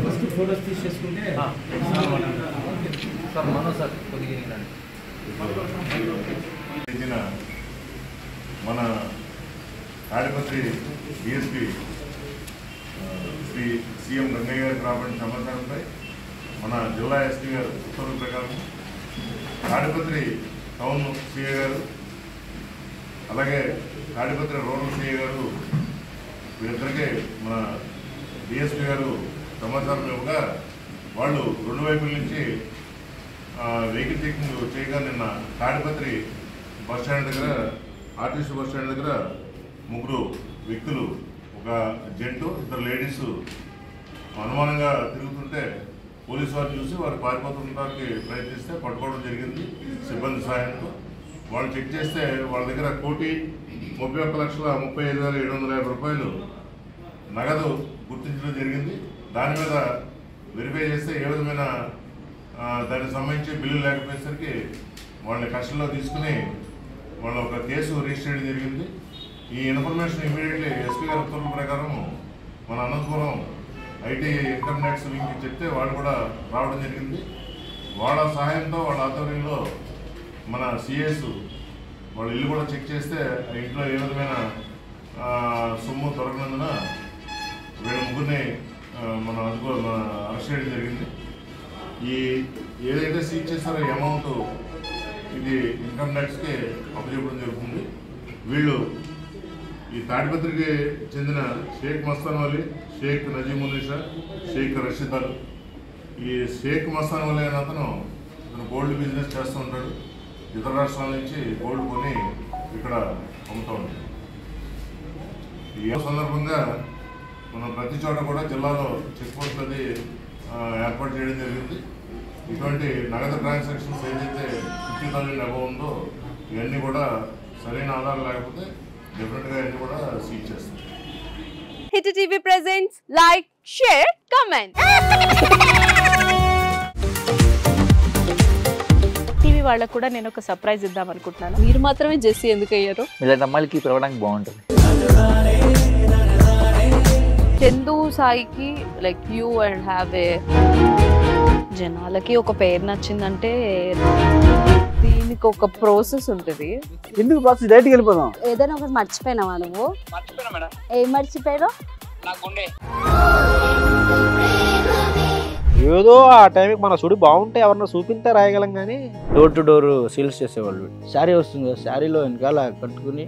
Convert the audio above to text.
First photos తీసేసుకుంటే sir Manoj sir కొద్దిగా మన తాడిపత్రి డిఎస్పీ శ్రీ సీఎం గంగయ్య గారికి రాబడిన సమాచారంపై మన జిల్లా ఎస్పీ గారు ఉత్తర్వుల ప్రకారం తాడిపత్రి టౌన్ సిఐ గారు అలాగే తాడిపత్రి రూరల్ సిఐ గారు వీరిద్దరికీ మన డిఎస్పీ గారు సమాచారం ఇవ్వగా వాళ్ళు రెండు వైపుల నుంచి వెహికల్ చెకింగ్ చేయగా నిన్న తాడిపత్రి బస్టాండ్ దగ్గర ఆర్టీసీ బస్టాండ్ దగ్గర ముగ్గురు వ్యక్తులు ఒక జెంటు ఇద్దరు లేడీస్ అనుమానంగా తిరుగుతుంటే పోలీసు వారు చూసి వారు పారిపోతుండడానికి ప్రయత్నిస్తే పట్టుకోవడం జరిగింది సిబ్బంది సహాయంతో. వాళ్ళు చెక్ చేస్తే వాళ్ళ దగ్గర 1,31,35,750 రూపాయలు నగదు గుర్తించడం జరిగింది. దాని మీద వెరిఫై చేస్తే ఏ విధమైన దానికి సంబంధించి బిల్లు లేకపోయేసరికి వాళ్ళని కస్టడీలో తీసుకుని వాళ్ళ ఒక కేసు రిజిస్టర్ చేయడం జరిగింది. ఈ ఇన్ఫర్మేషన్ ఇమీడియట్లీ ఎస్పీ గారి ఉత్తర్వుల ప్రకారం మన అనంతపురం ఐటీ ఇన్కమ్ ట్యాక్స్ వింగ్కి చెప్తే వాళ్ళు కూడా రావడం జరిగింది. వాళ్ళ సహాయంతో వాళ్ళ ఆధ్వర్యంలో మన సిఎస్ వాళ్ళ ఇల్లు కూడా చెక్ చేస్తే ఆ ఇంట్లో ఏ విధమైన సొమ్ము దొరకనందున వీళ్ళ ముగ్గురిని మన అరెస్ట్ చేయడం జరిగింది. ఈ ఏదైతే సీజ్ చేస్తారో అమౌంట్ ఇది ఇన్కమ్ ట్యాక్స్కి అప్పచెప్పడం జరుగుతుంది. వీళ్ళు ఈ తాడిపత్రికి చెందిన షేక్ మస్తాన్ వలీ, షేక్ నజీమునిషా, షేక్ రషీద్ అల్. ఈ షేక్ మస్తాన్ వలీ అనే అతను గోల్డ్ బిజినెస్ చేస్తూ ఉంటాడు. ఇతర రాష్ట్రాల నుంచి గోల్డ్ కొని ఇక్కడ అమ్ముతూ ఉంటాడు. ఈ సందర్భంగా మనం ప్రతి చోట కూడా జిల్లాలో చెక్ పోస్ట్ అది ఏర్పాటు చేయడం జరిగింది. ఇటువంటి నగదు ట్రాన్సాక్షన్స్ ఏదైతే 50,000 అబౌవ్ ఉందో ఇవన్నీ కూడా సరైన ఆధారం లేకపోతే డెఫినెట్గా ఇవన్నీ కూడా సీజ్ చేస్తాం. Hit TV presents like, share, comment. TV వాళ్ళకు కూడా నేను ఒక సర్ప్రైజ్ ఇద్దాం అనుకుంటున్నాను. మీరు మాత్రమే జెస్సీ ఎందుకు అయ్యారు? ఇలాంటి అమ్మాయిలకి పిలవడానికి బాగుంటుంది. చందు సాయికి like you and have a జనాలకి ఒక పేరు నచ్చిందంటే దీనికి ఒక ప్రాసెస్ ఉంటుంది. ఎందుకు ప్రాసెస్ డైరెక్ట్గా వెళ్ళిపోదాం. ఏదైనా ఒకటి మర్చిపోయినావా నువ్వు? మర్చిపోయినా మేడం. ఏం మర్చిపోయావు? ఏదో ఆ టైంకి మన సుడి బాగుంటే ఎవరన్నా చూపిస్తే రాయగలం కానీ డోర్ టు డోర్ సేల్స్ చేసేవాళ్ళు. శారీ వస్తుంది కదా, శారీలో వెనకాల కట్టుకుని